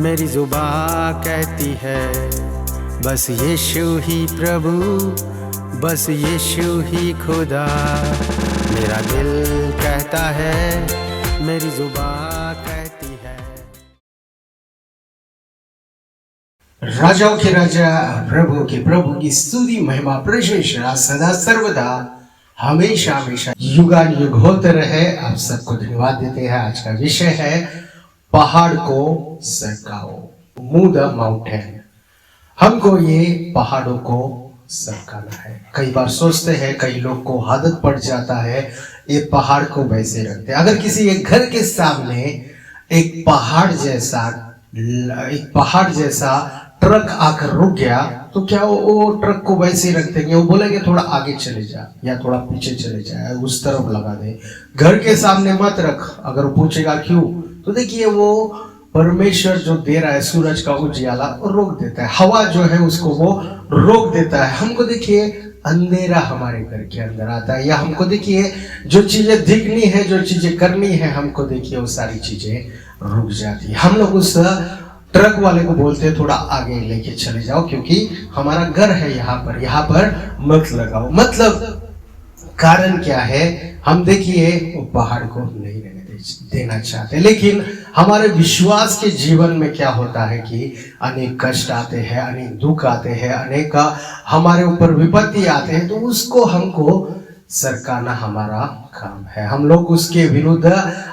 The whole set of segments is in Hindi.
मेरी जुबां कहती है बस यीशु ही प्रभु, बस यीशु ही खुदा। मेरा दिल कहता है, मेरी जुबां कहती है। राजाओं के राजा, प्रभु के प्रभु की स्तुति महिमा प्रशंसा सदा सर्वदा हमेशा हमेशा युगान युग होते रहे। आप सबको धन्यवाद देते हैं। आज का विषय है पहाड़ को सरकाओ, मूव द माउंटेन। हमको ये पहाड़ों को सरकाना है। कई बार सोचते हैं, कई लोग को आदत पड़ जाता है ये पहाड़ को वैसे रखते। अगर किसी एक घर के सामने एक पहाड़ जैसा ट्रक आकर रुक गया तो क्या वो ट्रक को वैसे रख देंगे? वो बोलेंगे थोड़ा आगे चले जा या थोड़ा पीछे चले जा, उस तरफ लगा दे, घर के सामने मत रख। अगर वो पूछेगा क्यों, तो देखिए वो परमेश्वर जो दे रहा है सूरज का उजियाला रोक देता है, हवा जो है उसको वो रोक देता है। हमको देखिए अंधेरा हमारे घर के अंदर आता है, या हमको देखिए जो चीजें दिखनी है, जो चीजें करनी है, हमको देखिए वो सारी चीजें रुक जाती है। हम लोग उस ट्रक वाले को बोलते हैं थोड़ा आगे लेके चले जाओ, क्योंकि हमारा घर है यहाँ पर मत लगाओ। मतलब कारण क्या है? हम देखिए वो पहाड़ को नहीं रहने देना चाहते। लेकिन हमारे विश्वास के जीवन में क्या होता है कि अनेक कष्ट आते हैं, अनेक दुख आते हैं, अनेक हमारे ऊपर विपत्ति आते हैं, तो उसको हमको सरकाना हमारा काम है। हम लोग उसके विरुद्ध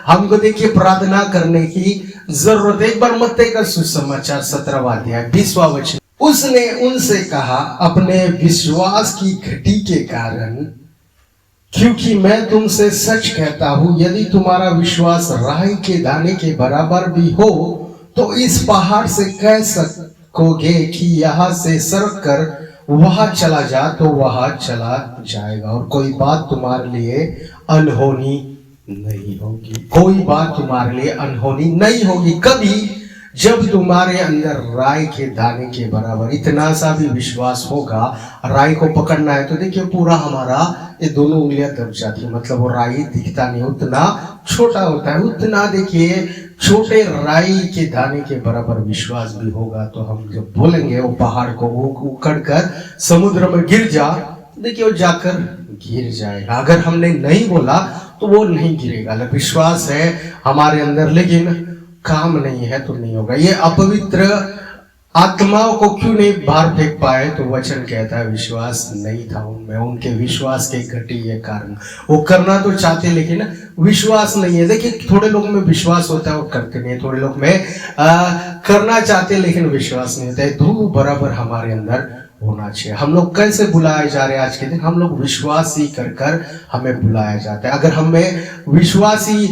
हमको देखिए प्रार्थना करने की जरूरत है। एक बार मत्ती का सुसमाचार 17वां अध्याय 20वां वचन, उसने उनसे कहा अपने विश्वास की घटी के कारण, क्योंकि मैं तुमसे सच कहता हूं यदि तुम्हारा विश्वास राई के दाने के बराबर भी हो तो इस पहाड़ से कह सकोगे कि यहां से सरक कर वहां चला जा, तो वहां चला जाएगा, और कोई बात तुम्हारे लिए अनहोनी नहीं होगी। कोई बात तुम्हारे लिए अनहोनी नहीं होगी। कभी जब तुम्हारे अंदर राई के दाने के बराबर इतना सा भी विश्वास होगा, राई को पकड़ना है तो देखिए पूरा हमारा ये दोनों उंगलियां दब जाती है। मतलब वो राई दिखता नहीं, उतना छोटा होता है। उतना देखिए छोटे राई के दाने के बराबर विश्वास भी होगा तो हम जब बोलेंगे वो पहाड़ को वो उखड़ कर समुद्र में गिर जा, देखिए वो जाकर गिर जाएगा। अगर हमने नहीं बोला तो वो नहीं गिरेगा। विश्वास है हमारे अंदर, लेकिन काम नहीं है तो नहीं होगा। ये अपवित्र आत्माओं को क्यों नहीं बाहर फेंक पाए? तो वचन कहता है विश्वास नहीं था उनमें, उनके विश्वास के घटी ये कारण। वो करना तो चाहते लेकिन विश्वास नहीं है। देखिए थोड़े लोग में विश्वास होता है वो करते नहीं, थोड़े लोग में करना चाहते लेकिन विश्वास नहीं होता है। दोनों बराबर हमारे अंदर होना चाहिए। हम लोग कैसे बुलाए जा रहे हैं आज के दिन? हम लोग विश्वासी कर हमें बुलाया जाता है। अगर हमें विश्वासी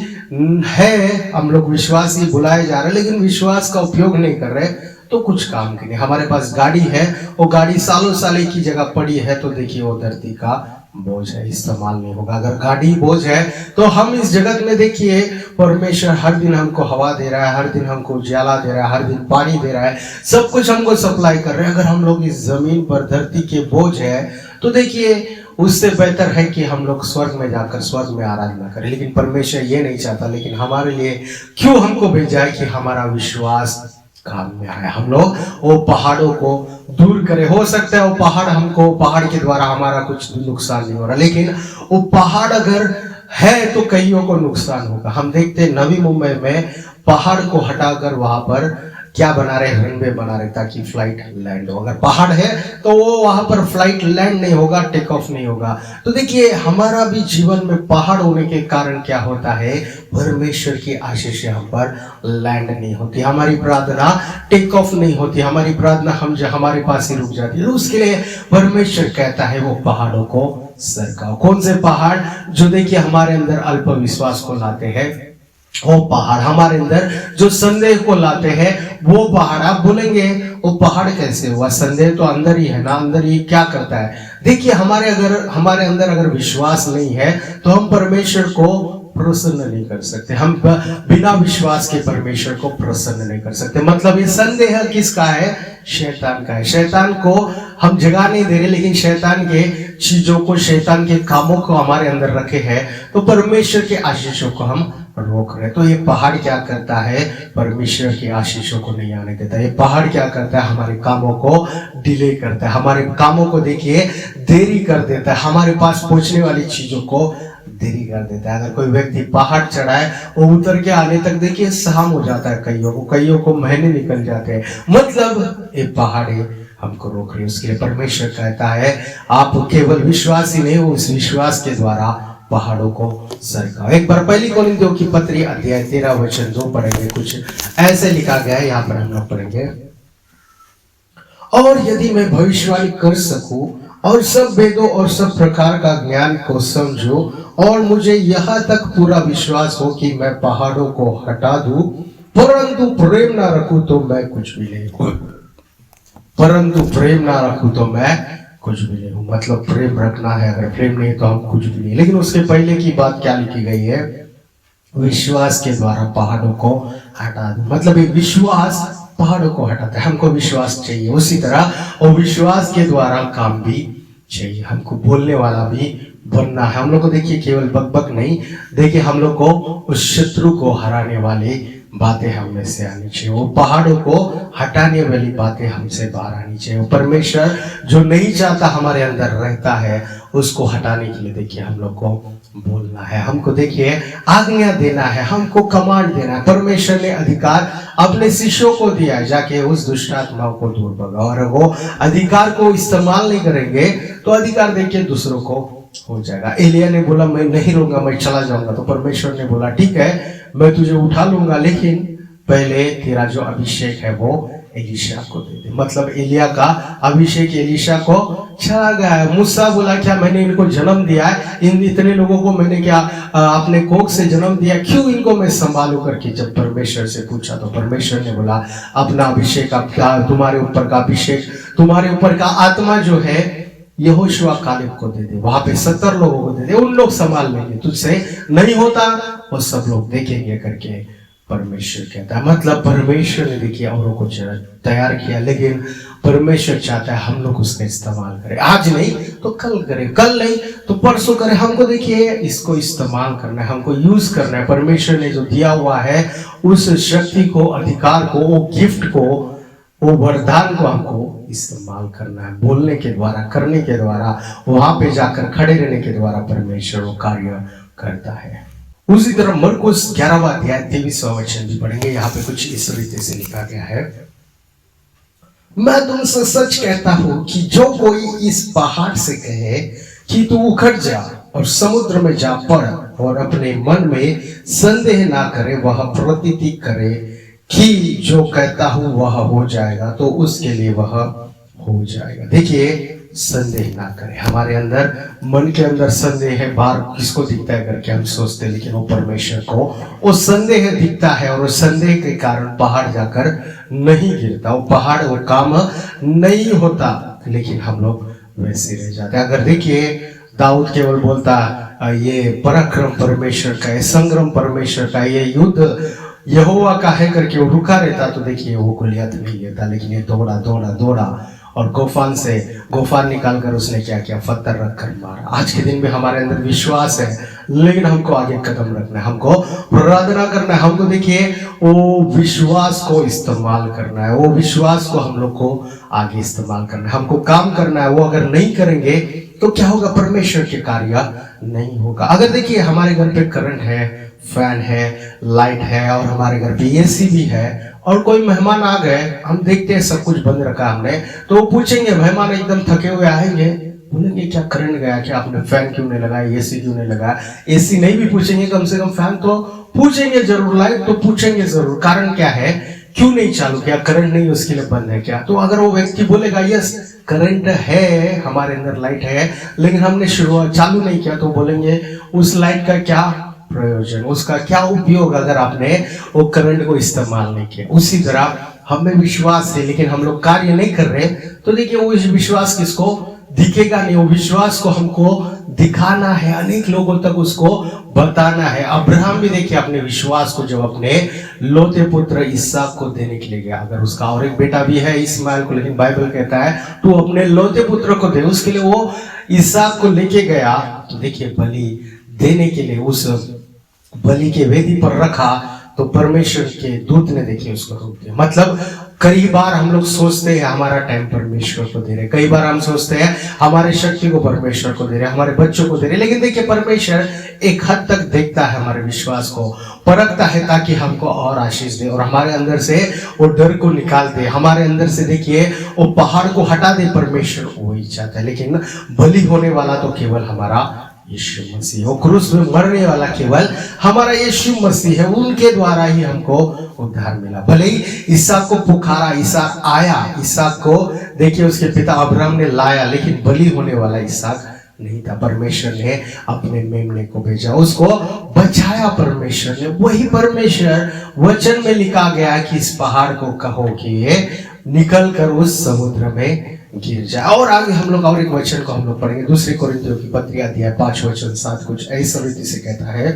है, हम लोग विश्वासी बुलाए जा रहे हैं लेकिन विश्वास का उपयोग नहीं कर रहे तो कुछ काम के नहीं। हमारे पास गाड़ी है, वो गाड़ी सालों साल की जगह पड़ी है तो देखिए वो धरती का बोझ है, इस्तेमाल नहीं होगा। अगर गाड़ी बोझ है तो हम इस जगत में देखिए परमेश्वर हर दिन हमको हवा दे रहा है, हर दिन हमको उजाला दे रहा है, हर दिन पानी दे रहा है, सब कुछ हमको सप्लाई कर रहे हैं। अगर हम लोग इस जमीन पर धरती के बोझ है तो देखिए उससे बेहतर है कि हम लोग स्वर्ग में जाकर स्वर्ग में आराधना करें। लेकिन परमेश्वर ये नहीं चाहता। लेकिन हमारे लिए क्यों हमको भेजा है कि हमारा विश्वास काम में आए, हम लोग वो पहाड़ों को दूर करें। हो सकता है वो पहाड़ के द्वारा हमारा कुछ नुकसान नहीं हो रहा, लेकिन वो पहाड़ अगर है तो कईयों को नुकसान होगा। हम देखते हैं नवी मुंबई में पहाड़ को हटाकर वहां पर क्या बना रहे? रनवे बना रहे ताकि फ्लाइट लैंड हो। अगर पहाड़ है तो वो वहां पर फ्लाइट लैंड नहीं होगा, टेक ऑफ नहीं होगा। तो देखिए हमारा भी जीवन में पहाड़ होने के कारण क्या होता है? परमेश्वर की आशीष हम पर लैंड नहीं होती, हमारी प्रार्थना टेक ऑफ नहीं होती, हमारी प्रार्थना हमारे पास ही रुक जाती है। उसके लिए परमेश्वर कहता है वो पहाड़ों को सरकाओ। कौन से पहाड़? जो देखिए हमारे अंदर अल्प विश्वास को लाते हैं, वो पहाड़ हमारे अंदर जो संदेह को लाते हैं वो पहाड़। आप बोलेंगे वो पहाड़ कैसे हुआ? संदेह तो अंदर ही है ना, अंदर ही क्या करता है? देखिए हमारे अंदर अगर विश्वास नहीं है तो हम परमेश्वर को प्रसन्न नहीं कर सकते। हम बिना विश्वास के परमेश्वर को प्रसन्न नहीं कर सकते। मतलब ये संदेह किसका है? शैतान का है। शैतान को हम जगह नहीं दे रहे, लेकिन शैतान के चीजों को, शैतान के कामों को हमारे अंदर रखे हैं तो परमेश्वर के आशीषों को हम रोक रहे। तो ये पहाड़ क्या करता है, परमेश्वर की आशीषों को नहीं आने देता। ये पहाड़ क्या करता है, हमारे कामों को डिले करता है, हमारे कामों को देखिए देरी कर देता है, हमारे पास पहुंचने वाली चीजों को देरी कर देता है। अगर कोई व्यक्ति पहाड़ चढ़ाए, वो उतर के आने तक देखिए शाम हो जाता है, कईयों को महीने निकल जाते हैं। मतलब ये पहाड़ी हमको रोक रही है। उसके लिए परमेश्वर कहता है आप केवल विश्वास ही नहीं, उस विश्वास के द्वारा पहाड़ों को सरकाओ। एक बार पहली कोरिन्थियों की पत्री अध्याय 13 वचन 2 पढ़ेंगे। कुछ ऐसे लिखा गया है, यहाँ पर हम लोग पढ़ेंगे। और यदि मैं भविष्यवाणी कर सकूं और सब वेदों और सब प्रकार का ज्ञान को समझूं और मुझे यहाँ तक पूरा विश्वास हो कि मैं पहाड़ों को हटा दूं, परंतु प्रेम ना रखूं तो मैं कुछ भी नहीं हूं। परंतु प्रेम ना रखूं तो मैं कुछ भी नहीं हूं। मतलब प्रेम रखना है, अगर प्रेम नहीं तो हम कुछ भी नहीं। लेकिन उसके पहले की बात क्या लिखी गई है, विश्वास के द्वारा पहाड़ों को हटा दो। मतलब ये विश्वास पहाड़ों को हटाता है। हमको विश्वास चाहिए, उसी तरह और विश्वास के द्वारा काम भी चाहिए। हमको बोलने वाला भी बनना है। हम लोग को देखिए केवल बकबक नहीं, देखिए हम लोग को उस शत्रु को हराने वाली बातें हम में से आनी चाहिए। वो पहाड़ों को हटाने वाली बातें हमसे बाहर आनी चाहिए। वो परमेश्वर जो नहीं चाहता हमारे अंदर रहता है, उसको हटाने के लिए देखिए हम लोग को बोलना है, हमको देखिए आज्ञा देना है, हमको कमांड देना है। परमेश्वर ने अधिकार अपने शिष्यों को दिया है, जाके उस दुष्ट आत्माओं को दूर भगाओ। और वो अधिकार को इस्तेमाल नहीं करेंगे तो अधिकार देखिए दूसरों को हो जाएगा। एलिया ने बोला मैं नहीं रहूंगा, मैं चला जाऊंगा। तो परमेश्वर ने बोला ठीक है, मैं तुझे उठा लूंगा, लेकिन पहले तेरा जो अभिषेक है वो एलीशा को दे दे। मतलब एलिया का अभिषेक एलीशा को चला गया है। मूसा बोला क्या मैंने इनको जन्म दिया है, इन इतने लोगों को मैंने क्या अपने कोख से जन्म दिया, क्यों इनको मैं संभालू करके जब परमेश्वर से पूछा तो परमेश्वर ने बोला अपना अभिषेक, आपका तुम्हारे ऊपर का अभिषेक, तुम्हारे ऊपर का आत्मा जो है यहोशुआ कालेब को दे दे। वहां पे 70 लोगों को दे दे, उन लोग संभाल लेंगे, तुझसे नहीं होता वो सब लोग देखेंगे करके परमेश्वर कहता है। मतलब परमेश्वर ने देखिए औरों को तैयार किया, लेकिन परमेश्वर चाहता है हम लोग उसका इस्तेमाल करें। आज नहीं तो कल करें, कल नहीं तो परसों करें। हमको देखिए इसको इस्तेमाल करना है, हमको यूज करना है। परमेश्वर ने जो दिया हुआ है उस शक्ति को, अधिकार को, वो गिफ्ट को, वो वरदान को हमको इस्तेमाल करना है। बोलने के द्वारा, करने के द्वारा, वहां पे जाकर खड़े रहने के द्वारा परमेश्वर वो कार्य करता है। उसी तरह मरकुस 11वां अध्याय 23वां वचन भी पढ़ेंगे। यहाँ पे कुछ इस रीति से लिखा गया है, मैं तुमसे सच कहता हूं कि जो कोई इस पहाड़ से कहे कि तू उखड़ जा और समुद्र में जा पड़ और अपने मन में संदेह ना करे, वह प्रतीति करे कि जो कहता हूं वह हो जाएगा, तो उसके लिए वह हो जाएगा। देखिए संदेह ना करें। हमारे अंदर, मन के अंदर संदेह है, बाहर किसको दिखता है करके हम सोचते हैं, लेकिन वो परमेश्वर को वो संदेह दिखता है और उस संदेह के कारण पहाड़ जाकर नहीं गिरता, वो पहाड़ वो काम नहीं होता, लेकिन हम लोग वैसे रह जाते हैं। अगर देखिए दाऊद केवल बोलता ये पराक्रम परमेश्वर का है, संग्राम परमेश्वर का, ये युद्ध यहोवा का है करके वो रुका रहता, तो देखिए वो गोलियत नहीं लेता। लेकिन ये दौड़ा दौड़ा दौड़ा और गोफान निकाल कर उसने क्या किया, पत्थर रखकर मारा। आज के दिन में हमारे अंदर विश्वास है, लेकिन हमको आगे कदम रखना है, हमको प्रार्थना करना है, हमको देखिए वो विश्वास को इस्तेमाल करना है, वो विश्वास को हम लोग को आगे इस्तेमाल करना है, हमको काम करना है। वो अगर नहीं करेंगे तो क्या होगा, परमेश्वर के कार्य नहीं होगा। अगर देखिए हमारे घर पे करंट है, फैन है, लाइट है और हमारे घर पे एसी भी है और कोई मेहमान आ गए, हम देखते हैं सब कुछ बंद रखा हमने, तो वो पूछेंगे, मेहमान एकदम थके हुए आएंगे, बोलेंगे क्या करंट गया, क्या आपने फैन क्यों नहीं लगाया, एसी क्यों नहीं लगाया। एसी नहीं भी पूछेंगे, कम से कम फैन तो पूछेंगे जरूर, लाइट तो पूछेंगे जरूर, कारण क्या है, क्यों नहीं चालू किया, करंट नहीं उसके लिए बंद है क्या। तो अगर वो व्यक्ति बोलेगा यस करंट है, हमारे अंदर लाइट है, लेकिन हमने शुरुआत चालू नहीं किया, तो बोलेंगे उस लाइट का क्या प्रयोजन, उसका क्या उपयोग अगर आपने वो करंट को इस्तेमाल नहीं किया। उसी तरह हमें विश्वास है लेकिन हम लोग कार्य नहीं कर रहे, तो देखिए वो विश्वास किसको दिखेगा नहीं, वो विश्वास को हमको दिखाना है, अनेक लोगों तक उसको बताना है। अब्राहम भी देखिए अपने विश्वास को जब अपने लोते पुत्र इसहाक को देने के लिए गया, अगर उसका और एक बेटा भी है इस्माइल को, लेकिन बाइबल कहता है तू अपने लोते पुत्र को दे, उसके लिए वो इसहाक को लेके गया। तो देखिए बलि देने के लिए उस बलि के वेदी पर रखा तो परमेश्वर के दूत ने देखिए उसको रोक दिया। मतलब कई बार हम लोग सोचते हैं हमारा टाइम परमेश्वर को दे रहे, कई बार हम सोचते हैं हमारे शक्ति को परमेश्वर को दे रहे, हमारे बच्चों को दे रहे, लेकिन देखिए परमेश्वर एक हद तक देखता है हमारे विश्वास को, परखता है ताकि हमको और आशीष दे और हमारे अंदर से वो डर को निकाल दे, हमारे अंदर से देखिए वो पहाड़ को हटा दे। परमेश्वर वही चाहता है। लेकिन बलि होने वाला तो केवल हमारा यीशु मसीह, वो क्रूस में मरने वाला केवल हमारा यीशु मसीह है। उनके द्वारा ही हमको उद्धार मिला। भले ही इसहाक को पुकारा, इसहाक आया, इसहाक को देखिए उसके पिता अब्राहम ने लाया, लेकिन बलि होने वाला इसहाक नहीं था। परमेश्वर ने अपने मेमने को भेजा, उसको बचाया परमेश्वर ने। वही परमेश्वर वचन में लिखा गया कि इस पहाड़ को कहो कि ये निकल कर उस समुद्र में गिर जाए। और आगे हम लोग और एक वचन को हम लोग पढ़ेंगे, दूसरे कोरिन्थियों की पत्री अध्याय 5 वचन 7 कुछ ऐसा रीति से कहता है,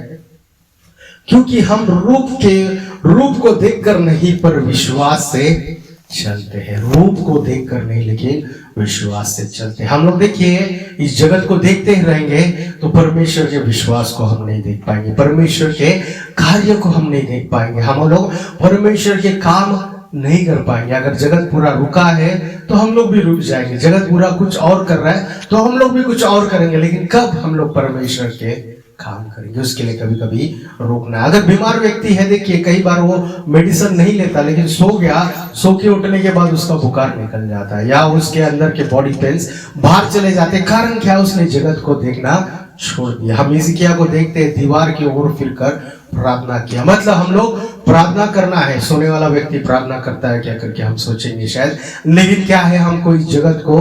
क्योंकि हम रूप को देखकर नहीं पर विश्वास से चलते हैं। रूप को देखकर नहीं लेकिन विश्वास से चलते हैं। हम लोग देखिए इस जगत को देखते ही रहेंगे तो परमेश्वर के विश्वास को हम नहीं देख पाएंगे, परमेश्वर के कार्य को हम नहीं देख पाएंगे, हम लोग परमेश्वर के काम नहीं कर पाएंगे। अगर जगत पूरा रुका है तो हम लोग भी रुक जाएंगे, जगत पूरा कुछ और कर रहा है तो हम लोग भी कुछ और करेंगे, लेकिन कब हम लोग परमेश्वर के काम करेंगे उसके लिए कभी कभी रोकना। अगर बीमार व्यक्ति है, देखिए कई बार वो मेडिसिन नहीं लेता, लेकिन सो गया, सो के उठने के बाद उसका बुखार निकल जाता है या उसके अंदर के बॉडी पेन्स बाहर चले जाते हैं। कारण क्या? उसने जगत को देखना छोड़ दिया। हम हिजकिय्याह को देखते हैं, दीवार की ओर फिरकर प्रार्थना किया। मतलब हम लोग प्रार्थना करना है, सोने वाला व्यक्ति प्रार्थना करता है क्या करके हम सोचेंगे शायद, लेकिन क्या है हमको इस जगत को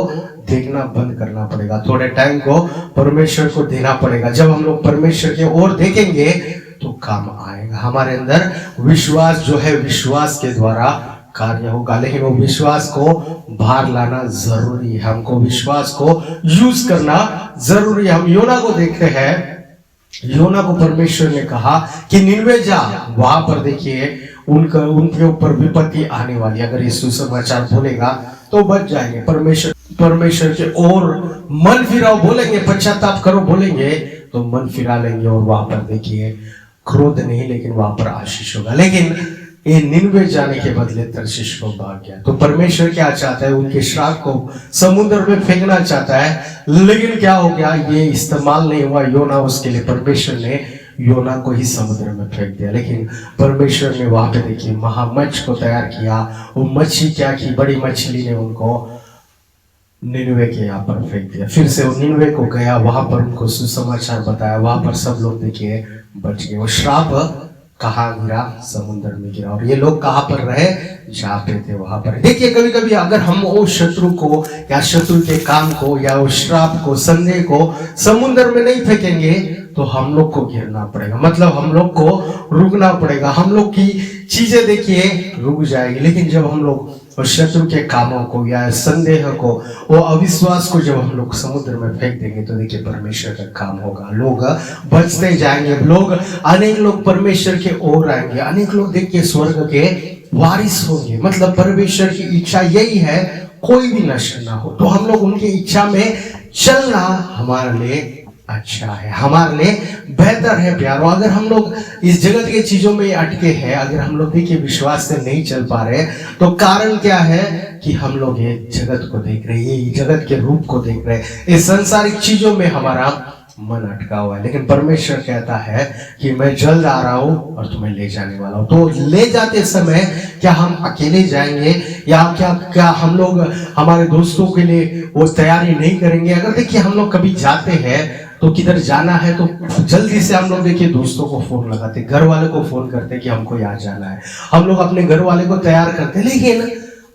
देखना बंद करना पड़ेगा, थोड़े टाइम को परमेश्वर को देना पड़ेगा। जब हम लोग परमेश्वर की ओर देखेंगे तो काम आएगा। हमारे अंदर विश्वास जो है, विश्वास के द्वारा कार्य होगा, लेकिन वो विश्वास को बाहर लाना जरूरी है, हमको विश्वास को यूज करना जरूरी है। हम योना को देखते हैं, योना को परमेश्वर ने कहा कि निनवे जा, वहां पर देखिए उनके ऊपर विपत्ति आने वाली, अगर ये सुसमाचार बोलेगा तो बच जाएंगे। परमेश्वर के ओर मन फिराओ बोलेंगे, पश्चाताप करो बोलेंगे तो मन फिरा लेंगे और वहां पर देखिए क्रोध नहीं लेकिन वहां पर आशीष होगा। लेकिन ये निनवे जाने के बदले तर्शीश को भाग गया। तो परमेश्वर क्या चाहता है? उनके श्राप को समुद्र में फेंकना चाहता है, लेकिन क्या हो गया? ये इस्तेमाल नहीं हुआ योना उसके लिए। परमेश्वर ने योना को ही समुद्र में फेंक दिया, लेकिन परमेश्वर ने वहां पे देखिए महामच्छ को तैयार किया। वो मच्छी क्या की? बड़ी मछली ने उनको निनवे के यहाँ पर फेंक दिया। फिर से वो निनवे को गया, वहां पर उनको सुसमाचार बताया, वहां पर सब लोग देखिए बच गए। वो श्राप कहाँ गिरा? समुद्र में गिरा। और ये लोग कहाँ पर रहे? जहाँ पे थे वहां पर। देखिए कभी कभी अगर हम वो शत्रु को या शत्रु के काम को या वो श्राप को, संदेह को समुद्र में नहीं फेंकेंगे तो हम लोग को गिरना पड़ेगा, मतलब हम लोग को रुकना पड़ेगा, हम लोग की चीजें देखिए रुक जाएगी। लेकिन जब हम लोग शत्रु के कामों को या संदेह को, वो अविश्वास को जब हम लोग समुद्र में फेंक देंगे तो देखिए परमेश्वर का काम होगा, लोग बचते जाएंगे, अनेक लोग परमेश्वर के ओर आएंगे, अनेक लोग देखिए स्वर्ग के वारिस होंगे। मतलब परमेश्वर की इच्छा यही है कोई भी नष्ट ना हो, तो हम लोग उनकी इच्छा में चलना हमारे लिए अच्छा है, हमारे लिए बेहतर है प्यारो। अगर हम लोग इस जगत के चीजों में अटके हैं, अगर हम लोग देखिए विश्वास से नहीं चल पा रहे, तो कारण क्या है कि हम लोग ये जगत को देख रहे हैं, ये जगत के रूप को देख रहे हैं, इस सांसारिक चीजों में हमारा मन अटका हुआ है। लेकिन परमेश्वर कहता है कि मैं जल्द आ रहा हूं और तुम्हें ले जाने वाला हूं। तो ले जाते समय क्या हम अकेले जाएंगे या क्या हम लोग हमारे दोस्तों के लिए वो तैयारी नहीं करेंगे? अगर देखिए हम लोग कभी जाते हैं तो किधर जाना है तो जल्दी से हम लोग देखिए दोस्तों को फोन लगाते, घर वाले को फोन करते कि हमको यहाँ जाना है, हम लोग अपने घर वाले को तैयार करते। लेकिन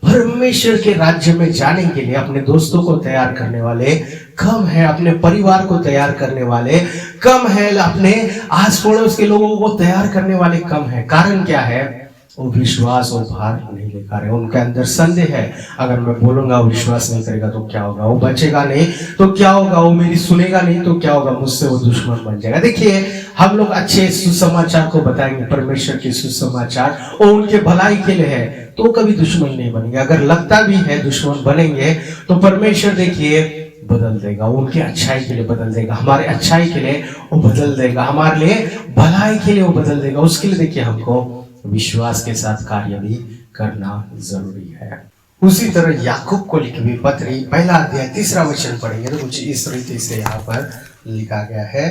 परमेश्वर के राज्य में जाने के लिए अपने दोस्तों को तैयार करने वाले कम है, अपने परिवार को तैयार करने वाले कम है, अपने आस पड़ोस के लोगों को तैयार करने वाले कम है। कारण क्या है? वो विश्वास और भार नहीं लेकर है, उनके अंदर संदेह है। अगर मैं बोलूंगा वो विश्वास नहीं करेगा तो क्या होगा? वो बचेगा नहीं तो क्या होगा? वो मेरी सुनेगा नहीं तो क्या होगा? मुझसे वो दुश्मन बन जाएगा। देखिए हम लोग अच्छे सुसमाचार को बताएंगे, परमेश्वर के सुसमाचार, और उनके भलाई के लिए है तो कभी दुश्मन नहीं बनेंगे। अगर लगता भी है दुश्मन बनेंगे तो परमेश्वर देखिए बदल देगा, उनके अच्छाई के लिए बदल देगा, हमारे अच्छाई के लिए वो बदल देगा, हमारे लिए भलाई के लिए वो बदल देगा। उसके लिए देखिए हमको विश्वास के साथ कार्य भी करना जरूरी है। उसी तरह याकूब को लिखी हुई पत्री पहला अध्याय 3 वचन पढ़ेंगे तो कुछ इस रीति से यहाँ पर लिखा गया है।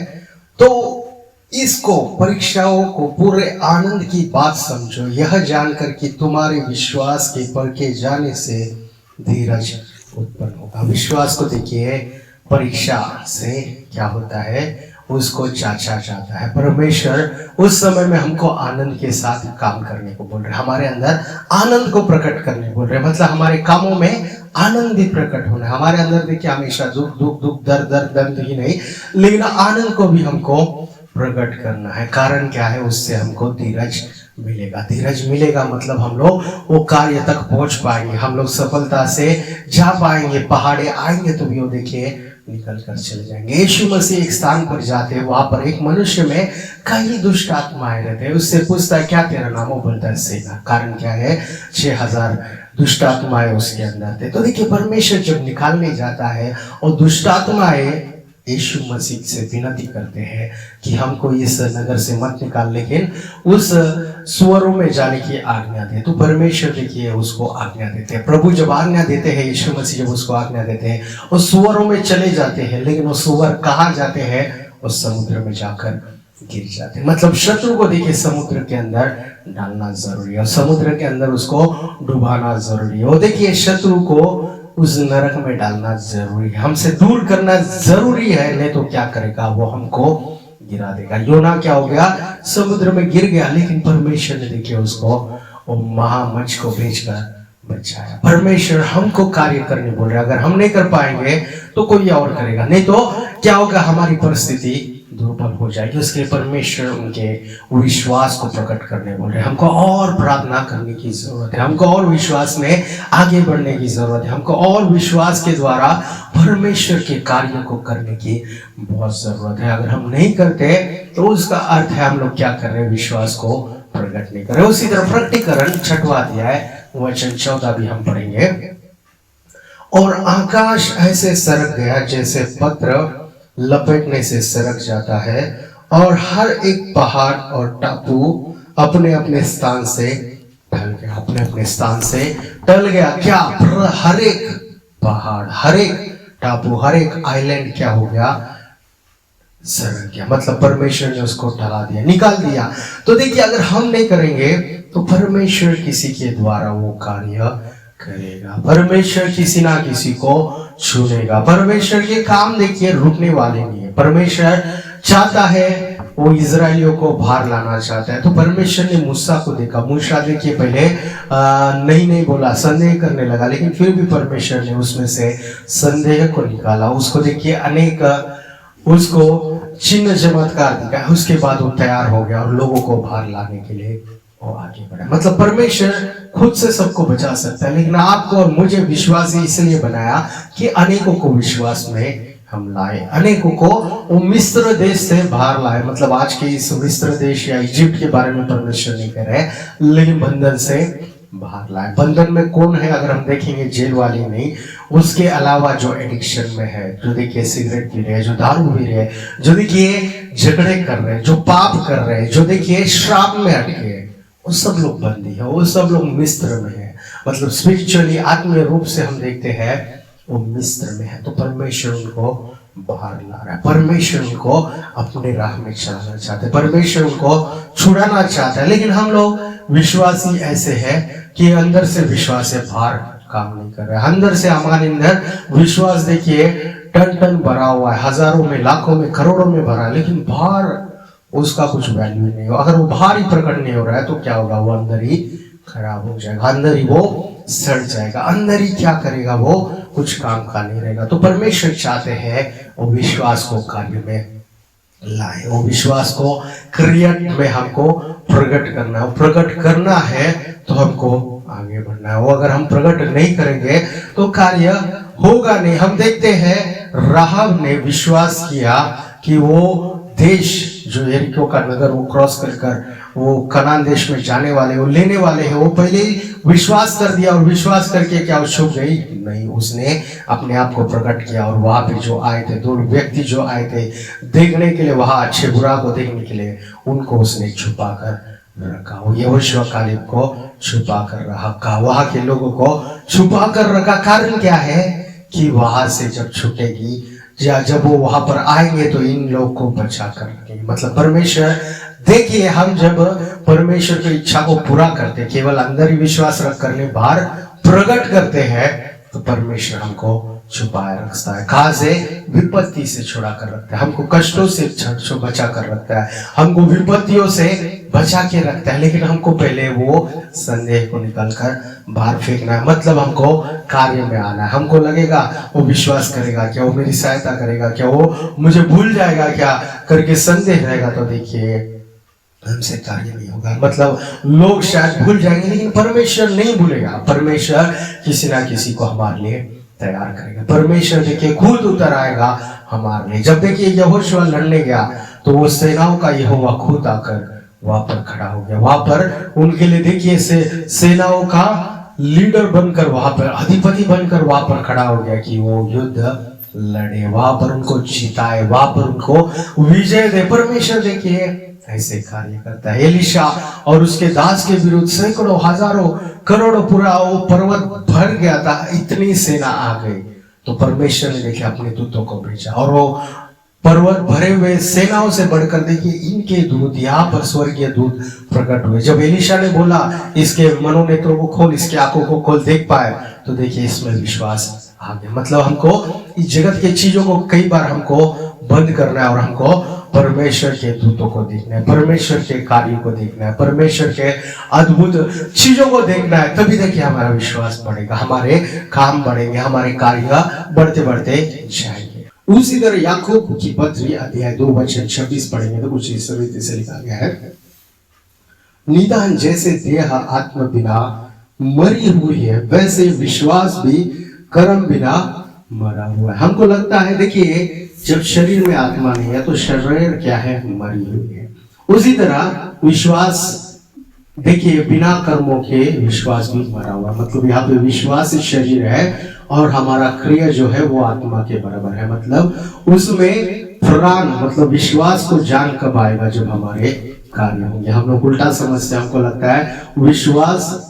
तो इसको परीक्षाओं को पूरे आनंद की बात समझो, यह जानकर कि तुम्हारे विश्वास के परखे जाने से धीरज उत्पन्न होगा। विश्वास को देखिए परीक्षा से क्या होता है, उसको जांचा जाता है। परमेश्वर उस समय में हमको आनंद के साथ काम करने को बोल रहे, हमारे अंदर आनंद को प्रकट करने बोल रहे, मतलब हमारे कामों में आनंद भी प्रकट होना है। हमारे अंदर देखिए हमेशा दुख दुख दुख दर्द दर्द दर्द ही नहीं, लेकिन आनंद को भी हमको प्रकट करना है। कारण क्या है, उससे हमको धीरज मिलेगा। धीरज मिलेगा मतलब हम लोग वो कार्य तक पहुंच पाएंगे, हम लोग सफलता से जा पाएंगे। पहाड़े आएंगे तो भी वो देखिए निकल कर चले जाएंगे। यीशु मसीह एक स्थान पर जाते हैं, वहां पर एक मनुष्य में कई दुष्ट आत्माएं रहते हैं। उससे पूछता है क्या तेरा नाम? वो बोलता है सेना। कारण क्या है, 6000 दुष्ट आत्माएं उसके अंदर थे। तो देखिए परमेश्वर जब निकालने जाता है और दुष्ट आत्माएं यीशु मसीह से विनती करते हैं कि हमको इस नगर से मत निकाल, लेकिन उस सुअरों में जाने की आज्ञा दे। तो परमेश्वर देखिए उसको आज्ञा देते हैं। प्रभु जब आज्ञा देते हैं, यीशु मसीह जब उसको आज्ञा देते हैं, वो सुअरों में चले जाते हैं, लेकिन वो सुअर कहाँ जाते हैं? उस समुद्र में जाकर गिर जाते हैं। मतलब शत्रु को देखिए समुद्र के अंदर डालना जरूरी है और समुद्र के अंदर उसको डुबाना जरूरी है। वो देखिए शत्रु को उस नरक में डालना जरूरी है, हमसे दूर करना जरूरी है, नहीं तो क्या करेगा, वो हमको गिरा देगा। योना क्या हो गया, समुद्र में गिर गया, लेकिन परमेश्वर ने देखिए उसको वो महामंच को भेजकर बचाया। परमेश्वर हमको कार्य करने बोल रहे, अगर हम नहीं कर पाएंगे तो कोई और करेगा, नहीं तो क्या होगा, हमारी परिस्थिति दुर्बल हो जाएगी। उसके लिए परमेश्वर उनके विश्वास को प्रकट करने बोल रहे, हमको और प्रार्थना करने की जरूरत है, हमको और विश्वास में आगे बढ़ने की जरूरत है, हमको और विश्वास के द्वारा परमेश्वर के कार्य को करने की बहुत जरूरत है। अगर हम नहीं करते तो उसका अर्थ है हम लोग क्या कर रहे हैं, विश्वास को प्रकट नहीं कर रहे। उसी तरह प्रकटीकरण 6वां अध्याय वचन 14 भी हम पढ़ेंगे। और आकाश ऐसे सरक गया जैसे पत्र लपेटने से सरक जाता है, और हर एक पहाड़ और टापू अपने अपने स्थान से टल गया, अपने अपने स्थान से टल गया। क्या? हर एक पहाड़, हर एक टापू, हर एक आइलैंड क्या हो गया, सरक गया। मतलब परमेश्वर ने उसको टला दिया, निकाल दिया। तो देखिए अगर हम नहीं करेंगे तो परमेश्वर किसी के द्वारा वो कार्य करेगा, परमेश्वर किसी ना किसी को छूनेगा। परमेश्वर के काम देखिए रुकने वाले नहीं है। परमेश्वर चाहता है, वो इजराइलियों को बाहर लाना चाहता है। तो परमेश्वर ने मूसा को देखा, मूसा देखिए पहले नहीं बोला, संदेह करने लगा, लेकिन फिर भी परमेश्वर ने उसमें से संदेह को निकाला। उसको देखिए अनेक उसको चिन्ह चमत्कार दिखाया, उसके बाद वो तैयार हो गया और लोगों को बाहर लाने के लिए वो आगे बढ़ा। मतलब परमेश्वर खुद से सबको बचा सकता है, लेकिन आपको और मुझे विश्वासी इसलिए बनाया कि अनेकों को विश्वास में हम लाए, अनेकों को वो मिस्र देश से बाहर लाए। मतलब आज के इस मिस्र देश या इजिप्ट के बारे में परमेश्वर नहीं कह रहे, लेकिन बंधन से बाहर लाए। बंधन में कौन है? अगर हम देखेंगे जेल वाली नहीं, उसके अलावा जो एडिक्शन में है, जो देखिए सिगरेट पी रहे हैं, जो दारू पी रहे हैं, जो देखिए झगड़े कर रहे हैं, जो पाप कर रहे हैं, जो देखिए श्राप में अटके हैं, वो सब लोग बंदी है, वो सब लोग मिस्र में है। मतलब स्पिरिचुअली आत्मीय रूप से हम देखते हैं वो मिस्र में है। तो परमेश्वर उनको बाहर ला रहा है, परमेश्वर उनको अपने राह में चलाना चाहते हैं, परमेश्वर उनको छुड़ाना चाहता है। लेकिन हम लोग विश्वासी ऐसे हैं कि अंदर से विश्वास है, बाहर काम नहीं कर रहे। अंदर से हमारे अंदर विश्वास देखिए टन टन भरा हुआ है, हजारों में, लाखों में, करोड़ों में भरा, लेकिन बाहर उसका कुछ वैल्यू नहीं हो। अगर वो बाहर ही प्रकट नहीं हो रहा है तो क्या होगा, वो अंदर ही खराब हो जाएगा, अंदर ही वो सड़ जाएगा, अंदर ही क्या करेगा, वो कुछ काम का नहीं रहेगा। तो परमेश्वर चाहते हैं वो विश्वास को कार्य में लाए, वो विश्वास को क्रिया में हमको प्रकट करना है। प्रकट करना है तो हमको आगे बढ़ना है। वो अगर हम प्रकट नहीं करेंगे तो कार्य होगा नहीं। हम देखते हैं राहाब ने विश्वास किया कि वो देश जो यरीको का नगर वो क्रॉस कर वो कनान देश में जाने वाले, वो लेने वाले हैं, वो पहले ही विश्वास कर दिया और विश्वास करके क्या वो छुप गई? नहीं, उसने अपने आप को प्रकट किया और वहां पे जो आए थे, दो व्यक्ति जो आए थे देखने के लिए, वहां अच्छे बुरा को देखने के लिए, उनको उसने छुपा कर रखा। वो यहोशू कालेब को छुपा कर रखा, वहां के लोगों को छुपा कर रखा। कारण क्या है कि वहां से जब छूटेगी या जब वो वहां पर आएंगे तो इन लोग को बचा कर रखेंगे। मतलब परमेश्वर, देखिए हम जब परमेश्वर की इच्छा को पूरा करते, केवल अंदर ही विश्वास रख कर नहीं, बाहर प्रकट करते हैं, तो परमेश्वर हमको छुपाए रखता है। कहां से? विपत्ति से छुड़ा कर रखता है, हमको कष्टों से बचा कर रखता है, हमको विपत्तियों से बचा के रखता है। लेकिन हमको पहले वो संदेह को निकाल कर बाहर फेंकना है। मतलब हमको कार्य में आना है। हमको लगेगा वो विश्वास करेगा क्या, वो मेरी सहायता करेगा क्या, वो मुझे भूल जाएगा क्या करके संदेह रहेगा, तो देखिए हमसे कार्य नहीं होगा। मतलब लोग शायद भूल जाएंगे, लेकिन परमेश्वर नहीं भूलेगा। परमेश्वर किसी ना किसी को हमारे लिए तैयार करेगा। परमेश्वर देखिए खुद उतर आएगा हमारे लिए। जब देखिए यहोशू लड़ने गया तो वो सेनाओं का यहोवा खुद आकर वहां पर खड़ा हो गया। वहां पर उनके लिए देखिए सेनाओं का लीडर बनकर, वहां पर अधिपति बनकर वहां पर खड़ा हो गया कि वो युद्ध लड़े, वहां पर उनको जिताए, वहां पर उनको विजय दे। परमेश्वर देखिए ऐसे कार्य करता है। एलिशा और उसके दास के विरुद्ध सैकड़ों, हजारों, करोड़ों, पूरा वो पर्वत भर गया था, इतनी सेना आ गई, तो परमेश्वर ने देखिए अपने दूतों को भेजा और वो पर्वत भरे हुए सेनाओं से बढ़कर देखिए इनके दूत, यहाँ पर स्वर्गीय दूत प्रकट हुए। जब एलिशा ने बोला इसके मनोनेत्रों को खोल, इसके आंखों को खोल, देख पाए, तो देखिए इसमें विश्वास आ गया। मतलब हमको इस जगत के चीजों को कई बार हमको बंद करना है और हमको परमेश्वर के दूतों को देखना है, परमेश्वर के कार्यों को देखना है, परमेश्वर के अद्भुत चीजों को देखना है। तभी देखिए हमारा विश्वास बढ़ेगा, हमारे काम बढ़ेंगे, हमारे कार्य बढ़ते बढ़ते जाएंगे। उसी तरह याकूब की पत्री अध्याय 2 वचन 26 पढ़ेंगे तो कुछ इस रीति से लिखा गया है, निदान जैसे देह आत्मा बिना मरी हुई है, वैसे विश्वास भी कर्म बिना मरा हुआ है। हमको लगता है देखिए जब शरीर में आत्मा नहीं है तो शरीर क्या है? मरी हुई है। उसी तरह विश्वास देखिए बिना कर्मों के विश्वास भी मरा हुआ है। मतलब यहाँ पे विश्वास शरीर है और हमारा क्रिया जो है वो आत्मा के बराबर है। मतलब उसमें प्राण, मतलब विश्वास को जान कब आएगा? जब हमारे कार्य होंगे। हम लोग उल्टा समझते हैं, हमको लगता है विश्वास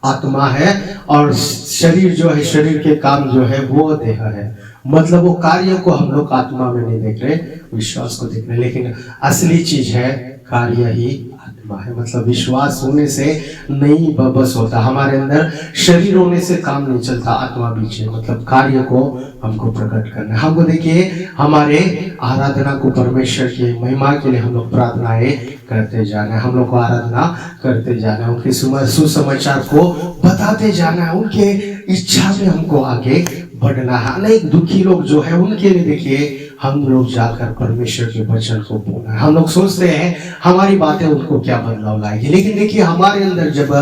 आत्मा है और शरीर जो है, शरीर के काम जो है वो देह है। मतलब वो कार्य को हम लोग आत्मा में नहीं देख रहे, विश्वास को देख रहे। लेकिन असली चीज है कार्य ही आत्मा है। मतलब विश्वास होने से नहीं बस होता, हमारे अंदर शरीर होने से काम नहीं चलता, आत्मा बीच है। मतलब कार्य को हमको प्रकट करना है। हमको देखिए हमारे आराधना को, परमेश्वर की महिमा के लिए हम लोग प्रार्थनाएं करते जाना है, हम लोग को आराधना करते जाना है, उनके सुसमाचार को बताते जाना है, उनके इच्छा में हमको आगे बढ़ना है। अनेक दुखी लोग जो है उनके लिए देखिए हम लोग जाकर परमेश्वर के वचन को बोलना है। हम लोग सोचते हैं हमारी बातें उनको क्या बदलाव लाएगी, लेकिन देखिए हमारे अंदर जब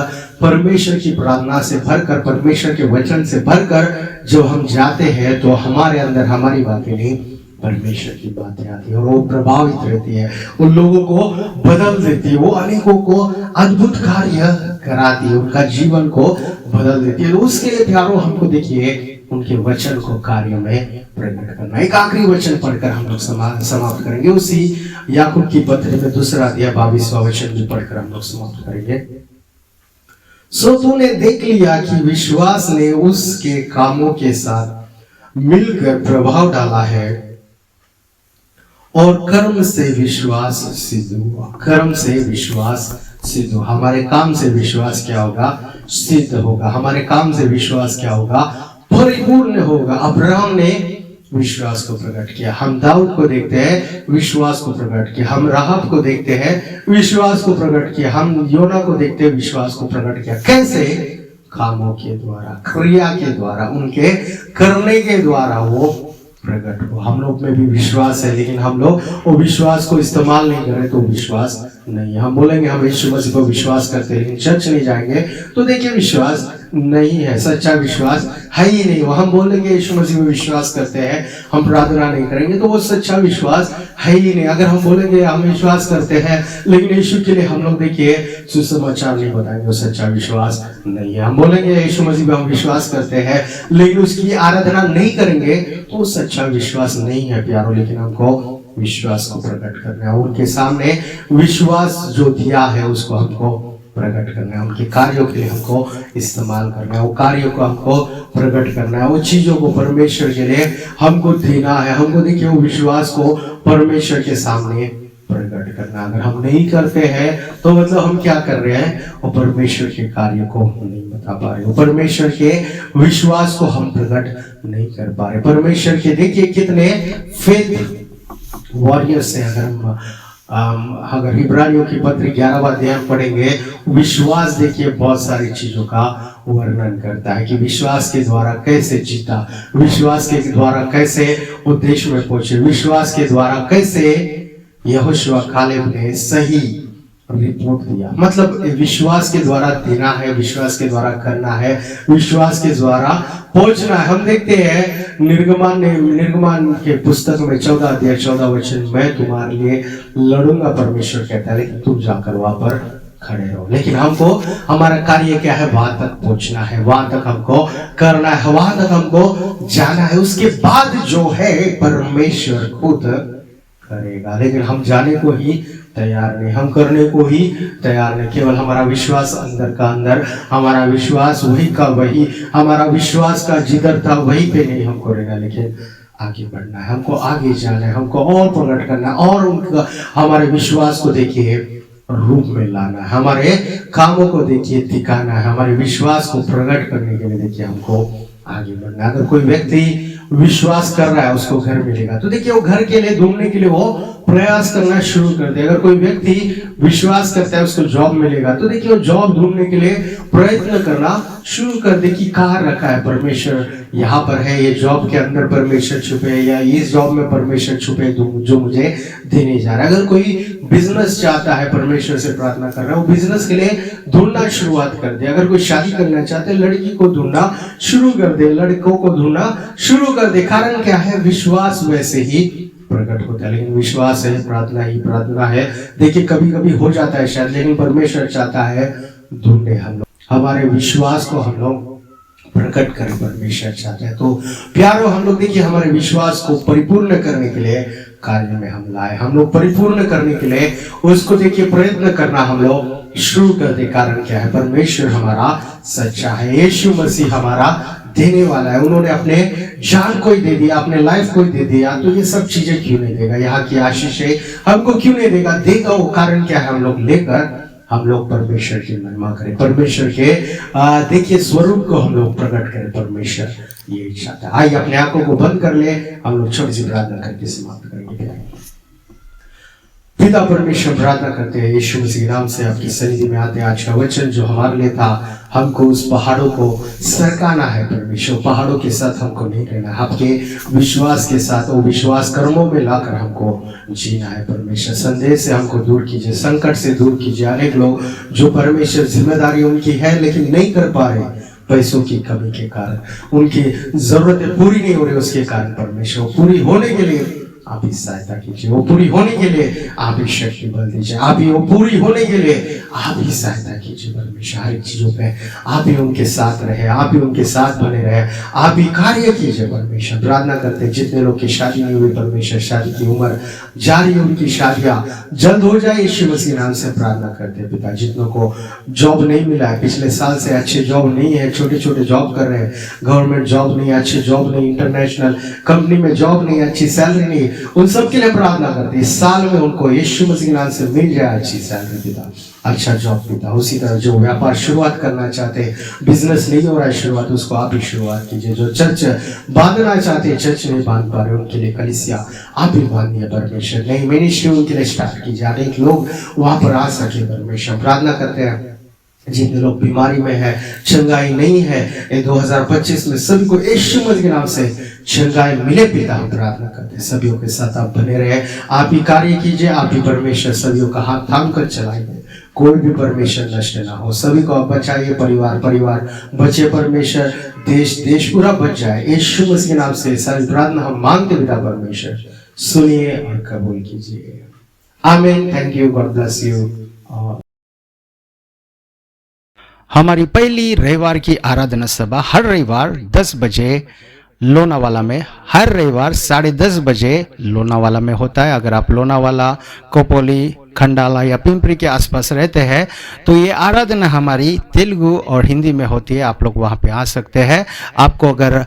परमेश्वर की प्रार्थना से भरकर, परमेश्वर के वचन से भरकर जब हम जाते हैं तो हमारे अंदर हमारी बातें नहीं, परमेश्वर की बातें आती है और वो प्रभावित रहती है, उन लोगों को बदल देती है, वो अनेकों को अद्भुत कार्य कराती है, उनका जीवन को बदल देती है। उसके लिए प्यारो हमको देखिए उनके वचन को कार्य में प्रकट करना। एक आखिरी वचन पढ़कर हम लोग समाप्त करेंगे, उसी याकूब की पत्री में 2 अध्याय 22वां वचन भी पढ़कर हम लोग समाप्त करेंगे। सो तूने देख लिया कि विश्वास ने उसके कामों के साथ मिलकर प्रभाव डाला है और कर्म से विश्वास सिद्ध हुआ। कर्म से विश्वास सिद्ध हुआ। हमारे काम से विश्वास क्या होगा? सिद्ध होगा। हमारे काम से विश्वास क्या होगा? परिपूर्ण होगा। अब्राहम ने विश्वास को प्रकट किया, हम दाऊद को देखते हैं विश्वास को प्रकट किया, हम राहब को देखते हैं विश्वास को प्रकट किया, हम योना को देखते हैं विश्वास को प्रकट किया। कैसे? कामों के द्वारा, क्रिया के द्वारा, उनके करने के द्वारा वो प्रकट हो। हम लोग में भी विश्वास है, लेकिन हम लोग वो विश्वास को इस्तेमाल नहीं करें तो विश्वास नहीं है। हम बोलेंगे हम यीशु मसीह को विश्वास करते हैं, लेकिन चर्च नहीं जाएंगे तो देखिए विश्वास नहीं है, सच्चा विश्वास है ही नहीं। वो हम बोलेंगे यीशु मसीह में विश्वास करते हैं, हम प्रार्थना नहीं करेंगे, तो वो सच्चा विश्वास है ही नहीं। अगर हम बोलेंगे हम विश्वास करते हैं लेकिन यीशु के लिए हम लोग देखिए सुसमाचार नहीं बताएंगे, वो सच्चा विश्वास नहीं है। हम बोलेंगे यीशु मसीह में हम विश्वास करते हैं लेकिन उसकी आराधना नहीं करेंगे, तो वो सच्चा विश्वास नहीं है प्यारो। लेकिन हमको विश्वास को प्रकट करना है, उनके सामने विश्वास जो दिया है उसको हमको प्रकट करना है, उनके कार्यों के लिए हमको इस्तेमाल करना है, वो कार्यों को हमको प्रकट करना है, वो चीजों को परमेश्वर के लिए हमको देना है। हमको देखिए वो विश्वास को परमेश्वर के सामने प्रकट करना। अगर हम नहीं करते हैं तो मतलब हम क्या कर रहे हैं, वो परमेश्वर के कार्य को नहीं बता पा रहे, वो परमेश्वर के विश्वास को हम प्रकट नहीं कर पा रहे। परमेश्वर के देखिए कितने फेथ वॉरियर्स हैं। अगर इब्रानियों की पत्र 11वां अध्याय पढ़ेंगे, विश्वास देखिए बहुत सारी चीजों का वर्णन करता है कि विश्वास के द्वारा कैसे जीता, विश्वास के द्वारा कैसे उद्देश्य में पहुंचे, विश्वास के द्वारा कैसे यहोशुआ कालेब ने सही रिपोर्ट दिया। मतलब विश्वास के द्वारा देना है, विश्वास के द्वारा करना है, विश्वास के द्वारा पहुंचना है। हम देखते हैं निर्गमान के पुस्तक में 14 अध्याय 14 वचन, मैं तुम्हारे लिए लड़ूंगा परमेश्वर कहता है, लेकिन तुम जाकर वहां पर खड़े रहो। लेकिन हमको हमारा कार्य क्या है, वहां तक पहुंचना है, वहां तक हमको करना है, वहां तक हमको जाना है। उसके बाद जो है परमेश्वर खुद करेगा, लेकिन हम जाने को ही तैयार नहीं, हम करने को ही तैयार नहीं। केवल हमारा विश्वास अंदर का अंदर, हमारा विश्वास वही का वही, हमारा विश्वास का जिधर था वही पे नहीं हमको रहना, लेकिन आगे बढ़ना है, हमको आगे जाना है, हमको और प्रकट करना है, और उनका हमारे विश्वास को देखिए रूप में लाना है, हमारे कामों को देखिए दिखाना है, हमारे विश्वास को प्रकट करने के लिए देखिए हमको आगे बढ़ना है। अगर कोई व्यक्ति विश्वास कर रहा है उसको घर मिलेगा, तो देखिए वो घर के लिए ढूंढने के लिए वो प्रयास करना शुरू कर दे। अगर कोई व्यक्ति विश्वास करता है उसको जॉब मिलेगा, तो देखिए वो जॉब ढूंढने के लिए प्रयत्न करना शुरू कर दे कि कहाँ रखा है परमेश्वर, यहाँ पर है, ये जॉब के अंदर परमेश्वर छुपे, या इस जॉब में परमेश्वर छुपे जो मुझे देने जा रहा है। अगर कोई बिजनेस चाहता है, परमेश्वर से प्रार्थना कर रहा है, वो बिजनेस के लिए ढूंढना शुरुआत कर दे। अगर कोई शादी करना चाहते है, लड़की को ढूंढना शुरू कर दे, लड़कों को ढूंढना शुरू कर दे। कारण क्या है, विश्वास वैसे ही प्रकट होता है। लेकिन विश्वास है, प्रार्थना ही प्रार्थना है। देखिए कभी कभी हो जाता है शायद, लेकिन परमेश्वर चाहता है ढूंढे हम लोग, हमारे विश्वास को हम लोग प्रकट करें, परमेश्वर चाहते हैं। तो प्यारो हम लोग देखिए हमारे विश्वास को परिपूर्ण करने के लिए कार्य में हम लाए, हम लोग परिपूर्ण करने के लिए उसको देखिए प्रयत्न करना हम लोग शुरू कर दे। कारण क्या है, परमेश्वर हमारा सच्चा है, यीशु मसीह हमारा देने वाला है। उन्होंने अपने जान को ही दे दिया, अपने लाइफ को ही दे दिया, तो ये सब चीजें क्यों नहीं देगा, यहाँ की आशीष हमको क्यों नहीं देगा, देगा। वो कारण क्या है, हम लोग लेकर हम लोग परमेश्वर की महिमा करें, परमेश्वर के देखिए स्वरूप को हम लोग प्रकट करें। परमेश्वर ये इच्छा था। आइए अपने आंखों को बंद कर ले, हम लोग छोटी सी प्रार्थना करके समाप्त करेंगे। पिता परमेश्वर, प्रार्थना करते हैं यीशु मसीह नाम से आपकी सन्निधि में आते हैं। आज का वचन जो हमारे लिए था, हमको उस पहाड़ों को सरकाना है परमेश्वर, पहाड़ों के साथ हमको नहीं रहना, आपके विश्वास के साथ, वो विश्वास कर्मों में लाकर हमको जीना है परमेश्वर। संदेश से हमको दूर कीजिए, संकट से दूर कीजिए। अनेक लोग जो परमेश्वर जिम्मेदारी उनकी है लेकिन नहीं कर पा रहे, पैसों की कमी के कारण, उनकी जरूरतें पूरी नहीं हो रही, उसके कारण परमेश्वर पूरी होने के लिए आप ही सहायता कीजिए, वो पूरी होने के लिए आप ही शक्ति बल दीजिए, आप ही वो पूरी होने के लिए आप ही सहायता कीजिए परमेश्वर। हर चीजों पे आप ही उनके साथ रहे, आप ही उनके साथ बने रहे, आप ही कार्य कीजिए परमेश्वर। प्रार्थना करते हैं जितने लोग की शादी नहीं हुई परमेश्वर, शादी की उम्र जा रही है, उनकी शादियां जल्द हो जाए यीशु मसीह नाम से प्रार्थना करते हैं पिता। जितनों को जॉब नहीं मिला है, पिछले साल से अच्छे जॉब नहीं है, छोटे छोटे जॉब कर रहे हैं, गवर्नमेंट जॉब नहीं, अच्छे जॉब नहीं, इंटरनेशनल कंपनी में जॉब नहीं, अच्छी सैलरी नहीं, उन सब के लिए प्रार्थना करते हैं इस साल में उनको यीशु मसीह नाम से मिल जाए अच्छी सैलरी पिता, अच्छा जॉब पिता। उसी तरह जो व्यापार शुरुआत करना चाहते हैं, बिजनेस नहीं हो रहा है शुरुआत, उसको आप ही शुरुआत कीजिए। जो चर्च बांधना चाहते हैं, चर्च नहीं बांध पा रहे, उनके लिए कलीसिया आप ही बांधिए परमेश्वर। नई मिनिस्ट्री उनके लिए स्टार्ट कीजिए, अनेक लोग वहां पर आ सके परमेश्वर। प्रार्थना करते हैं जितने लोग बीमारी में है, चंगाई नहीं है, ये 2025 में सभी को यीशु मसीह के नाम से चंगाई मिले पिता। हम प्रार्थना करते हैं सभी के साथ आप बने रहे, आप ही कार्य कीजिए, आप ही परमेश्वर सभी का हाथ थाम कर चलाएंगे कोई भी परमेश्वर नष्ट ना हो। सभी को बचाइए, परिवार परिवार बचे, परमेश्वर देश देश पूरा बच जाए। यीशु मसीह के नाम से सारी प्रार्थना हम मांगते पिता परमेश्वर, सुनिए और कबूल कीजिए। आमीन। Thank you, God bless you. हमारी पहली रविवार की आराधना सभा हर रविवार 10 बजे लोनावाला में, हर रविवार 10:30 बजे लोनावाला में होता है। अगर आप लोनावाला, कोपोली, खंडाला या पिंपरी के आसपास रहते हैं तो ये आराधना हमारी तेलुगु और हिंदी में होती है। आप लोग वहाँ पे आ सकते हैं। आपको अगर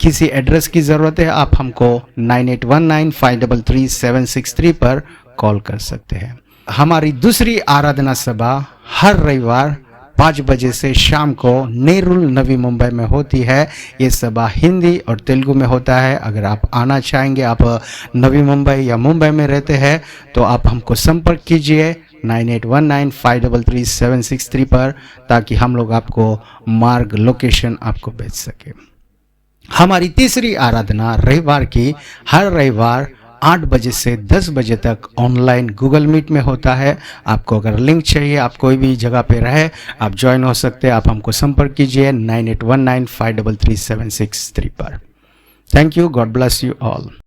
किसी एड्रेस की ज़रूरत है, आप हमको 9819533763 पर कॉल कर सकते हैं। हमारी दूसरी आराधना सभा हर रविवार 5 बजे से शाम को नेरुल नवी मुंबई में होती है। ये सभा हिंदी और तेलुगु में होता है। अगर आप आना चाहेंगे, आप नवी मुंबई या मुंबई में रहते हैं तो आप हमको संपर्क कीजिए 9819533763 पर, ताकि हम लोग आपको मार्ग लोकेशन आपको भेज सके। हमारी तीसरी आराधना रविवार की हर रविवार 8 बजे से 10 बजे तक ऑनलाइन गूगल मीट में होता है। आपको अगर लिंक चाहिए, आप कोई भी जगह पे रहे, आप ज्वाइन हो सकते हैं। आप हमको संपर्क कीजिए 9819533763 पर। Thank you, God bless you all.